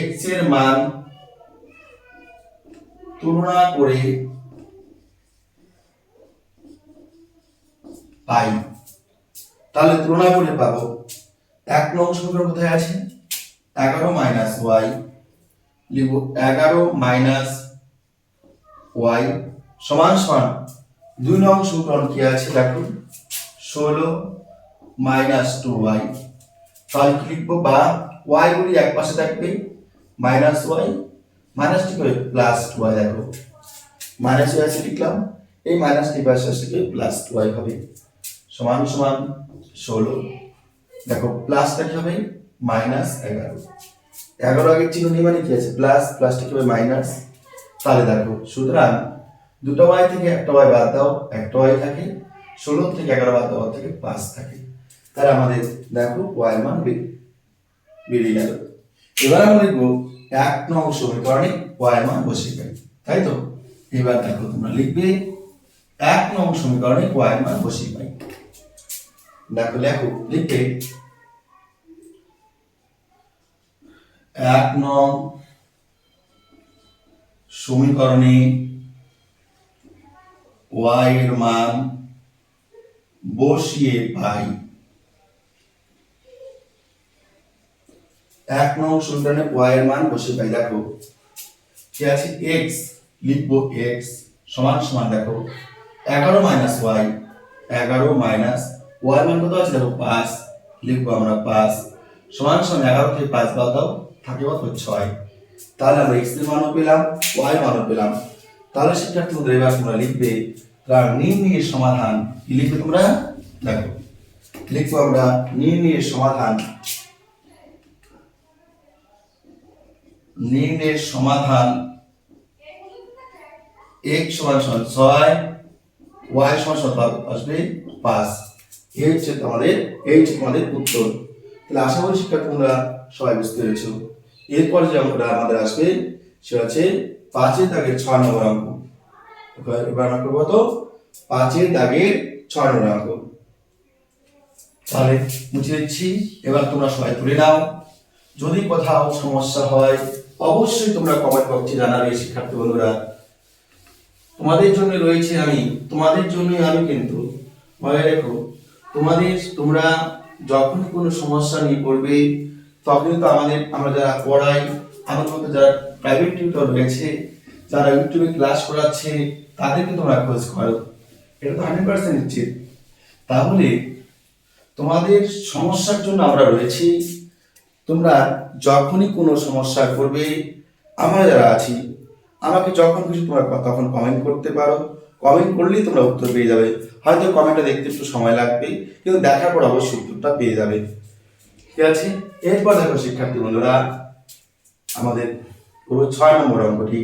x এর মান তুলনা করে পাই। তাহলে তুলনা করে পাবো 1 নং সমীকরণ কোথায় আছে 11 মাইনাস y, লিখবো 11 মাইনাস y সমান সমান 2 নং সমীকরণ কি আছে দেখো 16 মাইনাস 2y, তাহলে কি লিখবো, বা y গুলি এক পাশে থাকবে মাইনাস y মাইনাস কি হবে প্লাস 2y, দেখো মাইনাস y আছে লিখলাম, এই মাইনাস টি পাশে আসলে প্লাস 2y হবে সমান সমান 16, দেখো প্লাসটা কি হবে মাইনাস 11, 11 আগের চিহ্ন নিয়ে মানে কি আছে প্লাস, প্লাসটা কি হবে মাইনাস। তাহলে দেখো সুতরাং দুটো y থেকে একটা y বাদ দাও একটা y থাকে, 16 থেকে 11 বাদ দাও থেকে 5 থাকে, তাহলে আমাদের দেখো y এর মান বেরিয়ে গেল। এবার আমরা লিখবো 1 নং সমীকরণে y এর মান বসিয়ে পাই, তাই তো। এবার দেখো তোমরা লিখবে 1 নং সমীকরণে y এর মান বসিয়ে পাই। দেখো লেখো লিখবে 1 নং সমীকরণে y এর মান বসিয়ে পাই। 1 নং সমীকরণে y এর মান বসিয়ে পাই। দেখো কি আছে x, লিখবো x সমান সমান দেখো 11 মাইনাস y, 11 মাইনাস y এর মান কত আছে দেখো 5, লিখবো আমরা 5 সমান সমান 11 থেকে 5 বাদ দাও থাকে কত 6, তাহলে আমরা x এর মানও পেলাম y এর মানও পেলাম। তাহলে শিক্ষার্থী বন্ধুরা এবার তোমরা লিখবে নির্ণয়ের সমাধান, কি লিখবে তোমরা দেখো লিখবো আমরা নির্ণয়ের সমাধান, নির্ণয়ের সমাধান x সমান সমান 6 y সমান সমান আসবে 5, এই হচ্ছে তোমাদের উত্তর। তাহলে আশা করি শিক্ষার্থী তোমরা সবাই বুঝতে পেরেছো। এরপর যে অঙ্কটা আমাদের আসবে সেটা হচ্ছে 5 এর দাগের 6 নম্বর অঙ্ক। এবার আমরা করবো তো 5 এর দাগের 6 নম্বর অঙ্ক। তাহলে মুছে দিচ্ছি, এবার তোমরা সবাই তুলে নাও। যদি কোথাও সমস্যা হয় অবশ্যই তোমরা কমেন্ট বক্সে জানাবে শিক্ষার্থী বন্ধুরা। তোমাদের জন্য রয়েছে আমি, তোমাদের জন্যই আমি, কিন্তু মনে রেখো তোমরা যখন কোনো সমস্যা নিয়ে পড়বে তখন তো আমরা যারা পড়াই, আমার মতো যারা প্রাইভেট টিউটর রয়েছে, যারা ইউটিউবে ক্লাস করাচ্ছে তাদেরকে তোমরা খোঁজ করো, এটা তো 100% নিশ্চিত। তাহলে তোমাদের সমস্যার জন্য আমরা রয়েছি। তোমরা যখনই কোনো সমস্যা করবে আমরা যারা আছি, আমাকে যখন কিছু তোমরা তখন কমেন্ট করতে পারো, কমেন্ট করলেই তোমরা উত্তর পেয়ে যাবে। হয়তো কমেন্টটা দেখতে একটু সময় লাগবে, কিন্তু দেখার পর অবশ্যই উত্তরটা পেয়ে যাবে, ঠিক আছে। এরপর দেখো শিক্ষার্থী বন্ধুরা আমাদের পুরো 6 নম্বর অঙ্কটি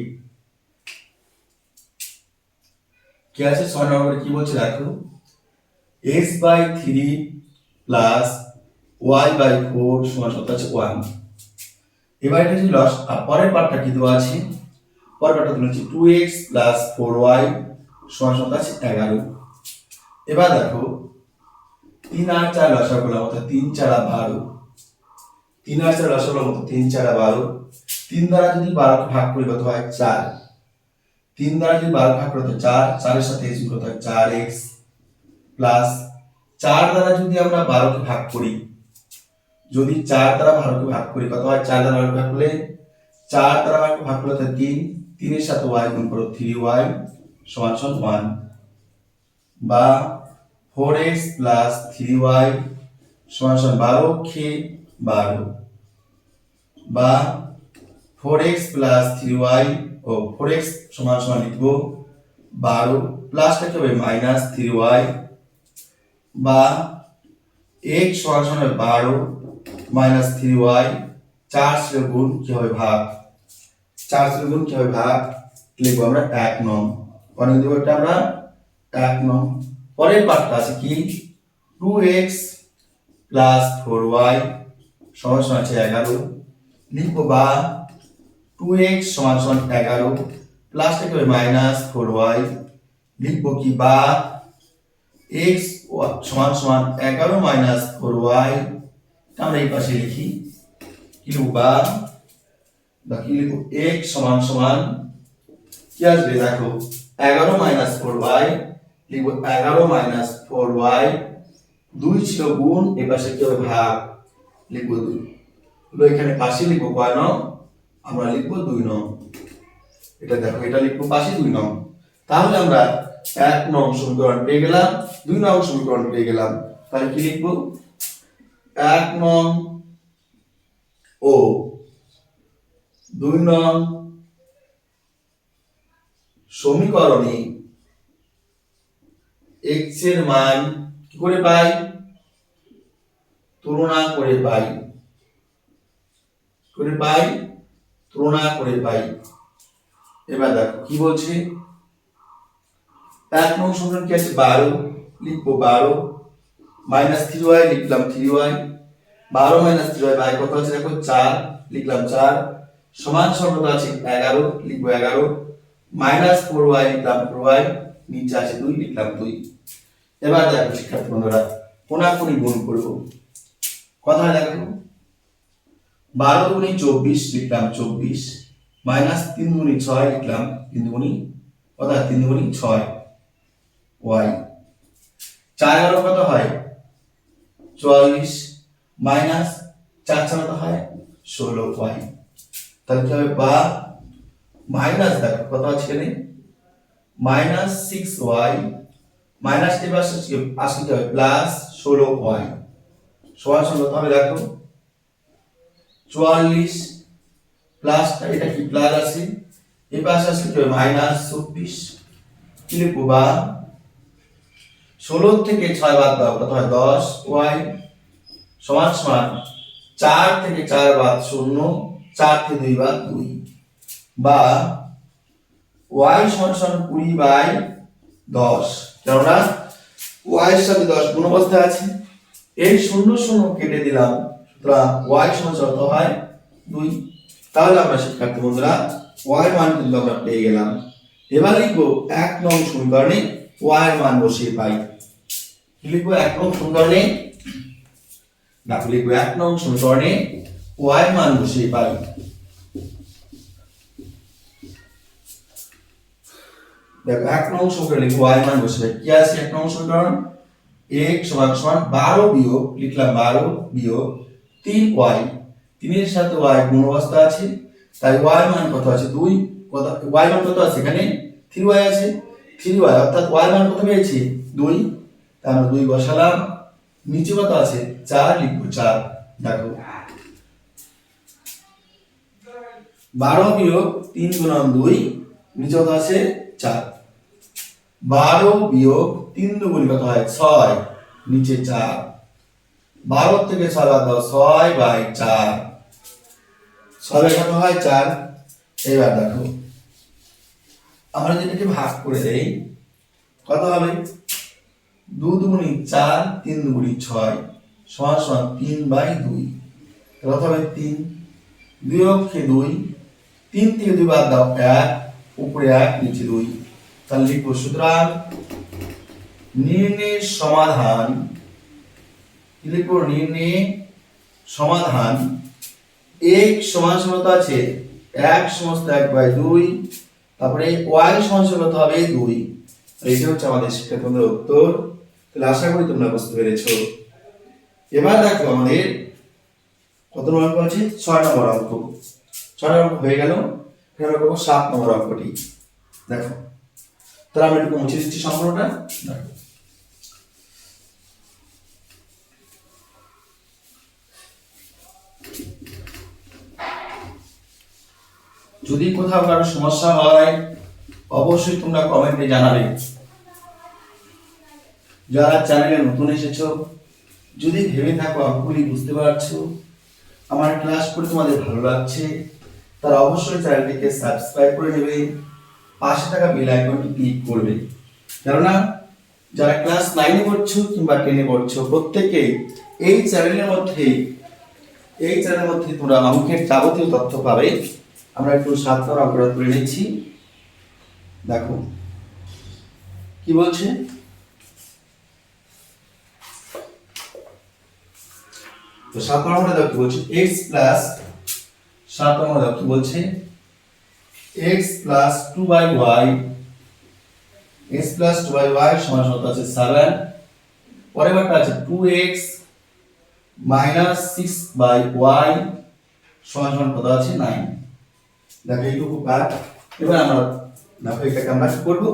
কি আছে। 6 নম্বরে কি বলছে দেখো, x/3 প্লাস y/4 সমান কত আছে 1। এবার এটা ছিল লস, আর পরের পার্টটা কি দেওয়া আছে, পরের পার্টটা দেওয়া আছে 2x প্লাস 4y সমান সমান আছে 11। এবার দেখো 3 আর 4 লসাগু করলাম অর্থাৎ 3 4 12। 3 আর 4 লসাগু করলাম অর্থাৎ 3 4 12। 3 দ্বারা যদি 12 কে ভাগ করি কত হয় 4। 3 দ্বারা যদি 12 ভাগ করি তো 4, 4 এর সাথে x যোগ করতে হয় 4x প্লাস 4 দ্বারা যদি আমরা 12 কে ভাগ করি, যদি 4 দ্বারা 12 কে ভাগ করি কত হয় 4 দ্বারা 12 কে ভাগ করলে 4 দ্বারা 12 কে ভাগ করলে তো 3, 3 এর সাথে y গুণ করো 3y সমান সমান 1 বা 4x প্লাস 3y সমান সমান 12 কে 12 বা 4x প্লাস 3y ও 4x সমান সমান লিখবো 12 প্লাসটা কি হবে মাইনাস 3y বা x সমান সমান 12 মাইনাস 3y 4 এর গুণ কি হবে ভাগ, 4 এর গুণ কি হবে ভাগ লিখবো আমরা 1 নং। অনেক দেব এটা আমরা 1 নং। পরের পার্টটা আছে কি 2x প্লাস 4y সমান সমান আছে 11 লিখবো বা 2x সমান সমান 11 প্লাসটা কি হবে মাইনাস 4y লিখবো কি বা x সমান সমান 11 মাইনাস 4y আমরা এই পাশে লিখি কি লিখবো বা বাকি লিখবো x সমান সমান কি আসবে দেখো 11 মাইনাস 4y লিখবো 11 মাইনাস 4y 2 ছিল গুণ এই পাশে কি হবে ভাগ লিখবো 2 হলো এখানে পাশে লিখবো কয় নং আমরা লিখবো 2 নং। এটা দেখো এটা লিখবো পাশে 2 নং। তাহলে আমরা 1 নং সমীকরণ পেয়ে গেলাম, 2 নং সমীকরণ পেয়ে গেলাম। তাহলে কি লিখবো 1 নং ও 2 নং সমীকরণে x এর মান কি করে পাই তুলনা করে পাই, তুলনা করে পাই। এবার দেখো কি বলছে 1 নং সমীকরণ কি আছে 12 লিখবো 12 মাইনাস 3y লিখলাম 3y 12 মাইনাস 3y বাই কত আছে দেখো 4 লিখলাম 4 সমান সমান আছে 11 লিখবো 11 মাইনাস 4y লিখলাম 4y নিচে আছে 2 লিখলাম 2। এবার দেখো শিক্ষার্থী বন্ধুরা কোনাকুনি গুণ করব। কথা দেখো 12 দুগুণে 24 লিখলাম 24 মাইনাস 3 দুগুণে 6 লিখলাম 3 দুগুণে অর্থাৎ 3 দুগুণে 6 y 4 11 কত হয় 44 মাইনাস 4 4 কত হয় 16 y। তাহলে কি হবে বা মাইনাস দেখো কত আছে এখানে মাইনাস 6y মাইনাস টি পাশে আসলে কি হবে প্লাস 16y সমান সমান কত হবে দেখো 44 প্লাস এটা কি প্লাস আছে এই পাশে আসলে কি হবে মাইনাস 24 কি লিখবো বা 16 থেকে 6 বাদ দাও কত হয় 10y সমান সমান 4 থেকে 4 বাদ 0 4 থেকে 2 বাদ 2 বা y সমান সমান 20 বাই 10 কেননা y এর সাথে 10 গুণ অবস্থায় আছে এই 0 0 কেটে দিলাম সুতরাং y সমান কত হয় 2। তাহলে আমরা শিক্ষার্থী বন্ধুরা y মান কিন্তু আমরা পেয়ে গেলাম। এবার লিখবো 1 নং সমীকরণে y এর মান বসিয়ে পাই। কি লিখবো 1 নং সমীকরণে দেখো লিখবো 1 নং সমীকরণে y এর মান বসিয়ে পাই। দেখো 1 নং সমীকরণে লিখবো y এর মান বসিয়ে কি আছে 1 নং সমীকরণ x সমান সমান 12 বিয়োগ লিখলাম 12 বিয়োগ 3y 3 এর সাথে y গুণ অবস্থা আছে তাই y মান কত আছে 2 কত y মান কত আছে এখানে 3y আছে 3y অর্থাৎ y মান কত পেয়েছি 2 তাই আমরা 2 বসালাম নিচে কত আছে 4 লিখবো 4 দেখো 12 বিয়োগ 3 গুণন 2 নিচে কত আছে 4 12 বিয়োগ 3 দুগুণ কত হয় 6 নিচে 4 12 থেকে 6 বাদ দাও 6 বাই 4 6 এর কত হয় 4। এবার দেখো আমরা যেটাকে ভাগ করে দেই কত হবে 2 দুগুণে 4 3 দুগুণে 6 সমান সমান 3 বাই 2 কত হবে 3 2 অক্ষে 2 3 থেকে 2 বাদ দাও 1 উপরে 1 নিচে 2 তাহলে লিখব সুতরাং নির্ণয় সমাধান, কি লিখব নির্ণয় সমাধান x সমান কত আছে 1 সমস্ত 1/2, তারপরে y সমান কত হবে 2। এইটা হচ্ছে আমাদের শিক্ষার্থীদের উত্তর। তাহলে আশা করি তোমরা বুঝতে পেরেছো। এবার দেখো আমাদের কত নম্বর অঙ্ক আছে 6 নম্বর অঙ্ক। 6 নম্বর অঙ্ক হয়ে গেল। এবার আমরা করব 7 নম্বর অঙ্কটি। দেখো তাহলে আমরা একটু মুছে দিচ্ছি সম্পূর্ণটা। দেখো যদি কোথাও কারো সমস্যা হয় অবশ্যই তোমরা কমেন্টে জানাবে। যারা চ্যানেলে নতুন এসেছো, যদি ভেবে থাকো অঙ্কগুলি বুঝতে পারছো, আমার ক্লাস করে তোমাদের ভালো লাগছে, তারা অবশ্যই চ্যানেলটিকে সাবস্ক্রাইব করে নেবে, পাশে থাকা বেল আইকনটি ক্লিক করবে। কেননা যারা ক্লাস 9 পড়ছো কিংবা 10 পড়ছো প্রত্যেকেই এই চ্যানেলের মধ্যে তোমরা অঙ্কের যাবতীয় তথ্য পাবে। আমরা একটু 7 নম্বর অঙ্কটা তুলে নিচ্ছি। দেখো কি বলছে, তো 7 নম্বরে দেখো কি বলছে x প্লাস 7 নম্বরে দেখো কি বলছে x plus 2y x plus 2y সমান কত আছে 7। পরের বারটা আছে 2x মাইনাস 6y সমান কত আছে 9। দেখো এইটুকু পার। এবার আমরা দেখো এটাকে আমরা কি করব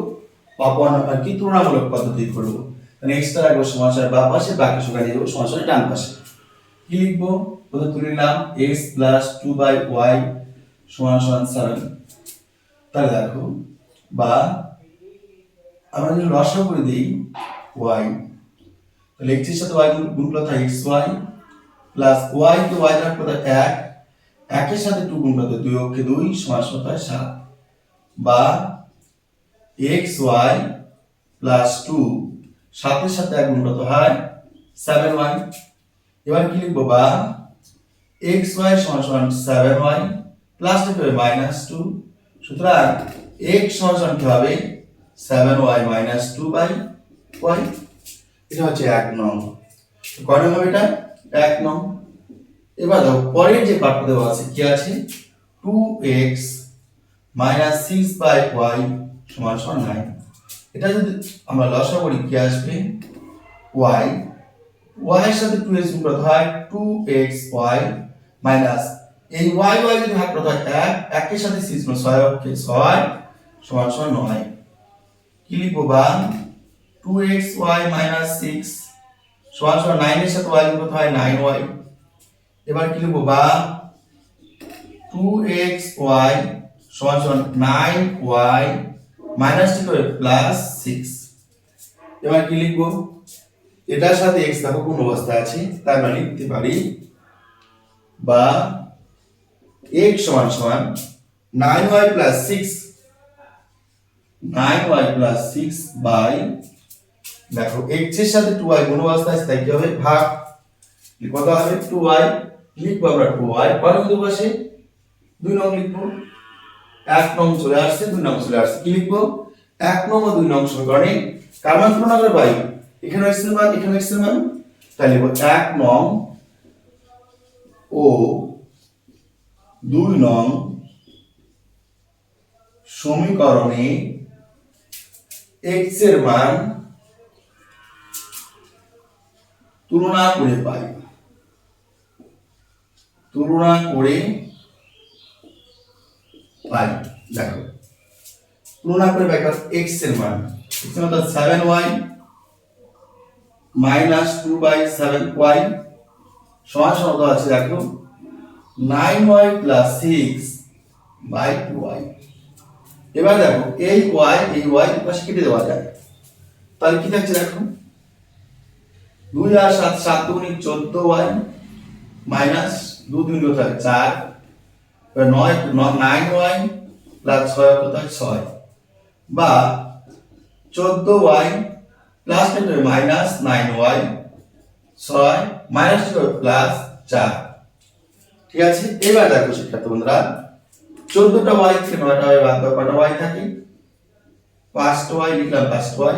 অপর কি তুলনামূলক পদ্ধতি করব। মানে x টা রাখবো সমাসের বাম পাশে, বাকি সংখ্যা নিয়ে দেবো সমাসের ডান পাশে। কি লিখবো প্রথমে তুলে নিলাম x প্লাস 2y সমান 7। তাহলে দেখো বা আমরা যদি লসাগু করে দিই y, তাহলে x এর সাথে y গুণ করলে হয় xy প্লাস y তো y রাখবো 1, 1 এর সাথে 2 গুণ করলে 2 অক্ষে 2 সমান হয় 7 বা xy প্লাস 2 7 এর সাথে 1 গুণ করতে হয় 7y। এবার কি লিখবো বা xy সমান 7y প্লাস লিখতে হবে -2। সুতরাং x সমান কি হবে 7y - 2/y। এটা হচ্ছে 1 নং। কয় নং হবে এটা 1 নং। এবার দেখো পরের যে পার্টটা দেওয়া আছে কি আছে 2x - 6/y সমান 9। এটা যদি আমরা লসাগু করি কি আসবে y, y এর সাথে 2x গুণ করতে হয় 2xy মাইনাস এই y যদি ভাগ করতে হয় 1, 1 এর সাথে 6 গুণ 6 অক্ষে 6 সমান 9। কি লিখবো বা 2xy - 6 সমান 9 এর সাথে y গুণ করতে হয় 9y। এবার কি লিখবো বা 2xy সমান 9y মাইনাস কি করে প্লাস 6। এবার কি লিখবো এটার সাথে x দেখো কোন অবস্থায় আছে, তাই আমরা লিখতে পারি বা x সমান 9y প্লাস 6 বাই দেখো x এর সাথে 2y গুণ অবস্থায় আছে তাই কি হবে ভাগ, কত হবে 2y। লিখবো আমরা 2y পরে কিন্তু বসে 2 নং লিখবো। 1 নং চলে আসছে 2 নং চলে আসছে। কি লিখবো 1 নং ও 2 নং সমীকরণে কার মান তুলনা করে পাই, এখানে x এর মান এখানে x এর মান, তাই লিখবো 1 নং ও 2 নং সমীকরণে x এর মান তুলনা করে পাই। দেখো তুলনা করে পাই x এর মান, x এর মান 7y মাইনাস 2/7y সমান কত আছে দেখো 9y প্লাস 6/2y। এবার দেখো এই y পাশে কেটে দেওয়া যায়, তাহলে কি থাকছে দেখো 2 আর 7 7 দুগুণে 14y মাইনাস 2 দুগুণে কত হয় 4, এবার 9y প্লাস 6 কত হয় 6 বা 14y প্লাস কত হবে মাইনাস 9y 6 মাইনাস প্লাস 4। ঠিক আছে। এবার দেখো শিক্ষার্থী বন্ধুরা 14টা y থেকে 9টা y বাদ দাও কটা y থাকে 5y লিখলাম 5y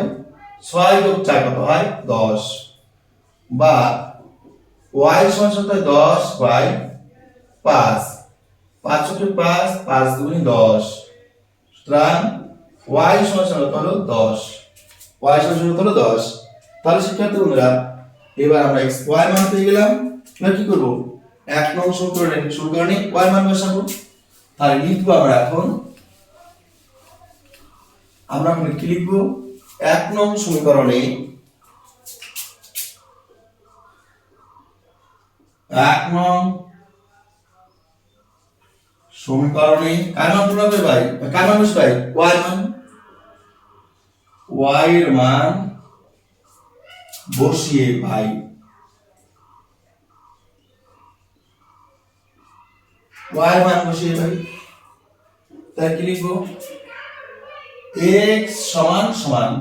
6 যোগ 4 কত হয় 10 বা y সমান কত 10 বাই 5 5 যোগ 5 5 দুগুণে 10 সুতরাং y সমান কত হলো 10 y সমান কত হলো 10 তাহলে শিক্ষার্থী বন্ধুরা এবার আমরা x y মান পেয়ে গেলাম এবার কি করব এক নং সমীকরণে y মান বসাবো তাহলে লিখব আমরা এখন কি লিখব এক নং সমীকরণে কার মান পূরণ ভাই কার মান বসে ভাই y এর মান বসিয়ে ভাই y এর মান বসিয়ে ভাই তাই কি লিখবো x সমান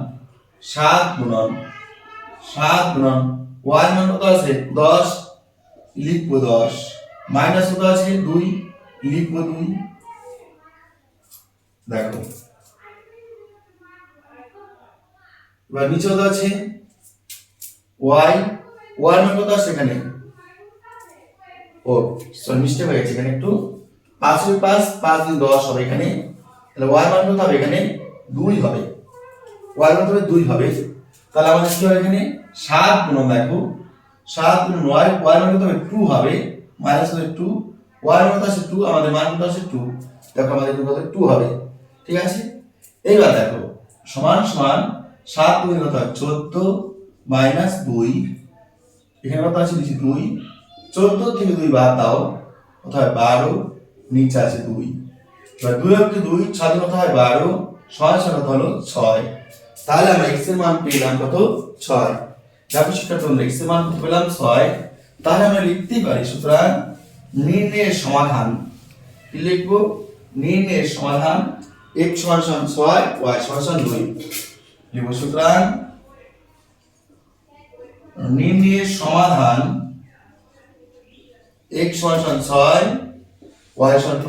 7 গুণন y এর মান কত আছে 10 লিখবো 10 মাইনাস কত আছে 2 লিখবো 2 দেখো এবার নিচে কত আছে y এর মান কত আছে এখানে ও সরি মিস্টেক হয়ে গেছে এখানে একটু 5 এর 5 5 দিন 10 হবে এখানে তাহলে y মান কত হবে এখানে 2 হবে y মান কত হবে 2 হবে তাহলে আমাদের কি হবে এখানে 7 গুণ দেখো 7 গুণ y মান কত হবে 2 হবে মাইনাস হবে 2 y মান কত আছে 2 আমাদের মান কত আছে 2 দেখো আমাদের কত 2 হবে ঠিক আছে এইবার দেখো সমান 7 গুণ কত হয় 14 মাইনাস 2 এখানে কত আছে নিচে 2 14 থেকে 2 বাদ দাও কত হয় 12 নিচে আছে 2 এবার 2 আর 2 6 কত হয় 12 6 কত হলো 6 তাহলে আমরা x এর মান পেলাম কত 6 দেখো শিক্ষার্থী বন্ধুরা x এর মান কত পেলাম 6 তাহলে আমরা লিখতেই পারি সুতরাং নির্ণয়ের সমাধান কি লিখবো নির্ণয়ের সমাধান x সমান 6 y সমান 2 লিখবো সুতরাং নির্ণয়ের সমাধান x সমান 6 y সমান 2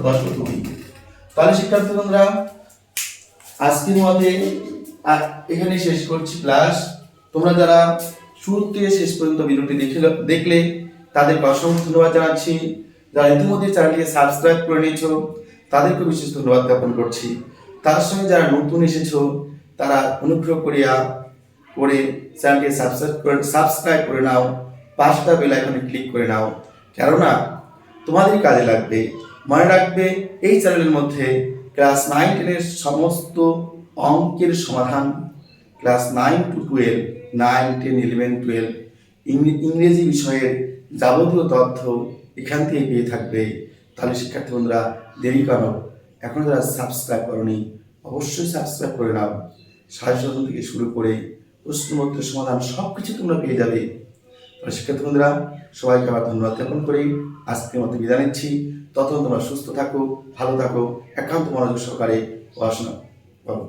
তাহলে শিক্ষার্থী বন্ধুরা আজকের মতে এখানে শেষ করছি ক্লাস তোমরা যারা শুরু থেকে শেষ পর্যন্ত ভিডিওটি দেখলে তাদেরকে অসংখ্য ধন্যবাদ জানাচ্ছি যারা ইতিমধ্যে চ্যানেলটিকে সাবস্ক্রাইব করে নিয়েছো তাদেরকে বিশেষ ধন্যবাদ জ্ঞাপন করছি তার সঙ্গে যারা নতুন এসেছো তারা অনুগ্রহ করে চ্যানেলটি সাবস্ক্রাইব করে নাও পাঁচটা বেল আইকনে ক্লিক করে নাও কেননা তোমাদের কাজে লাগবে মনে রাখবে এই চ্যানেলের মধ্যে ক্লাস 9 10 এর সমস্ত অঙ্কের সমাধান ক্লাস 9 টু 12 9 10 11 12 ইংরেজি বিষয়ের যাবতীয় তথ্য এখান থেকে পেয়ে থাকবে তাহলে শিক্ষার্থী বন্ধুরা দেরি কেন এখন যারা সাবস্ক্রাইব করনি অবশ্যই সাবস্ক্রাইব করে নাও সাজেশন থেকে শুরু করে প্রশ্নোত্তর সমাধান সবকিছু তোমরা পেয়ে যাবে তাহলে শিক্ষার্থী বন্ধুরা সবাইকে আবার ধন্যবাদ জ্ঞাপন করি আজকের মতো বিদায় নিচ্ছি ততক্ষণ তোমরা সুস্থ থাকো ভালো থাকো একান্ত মনোযোগ সহকারে পড়াশোনা করো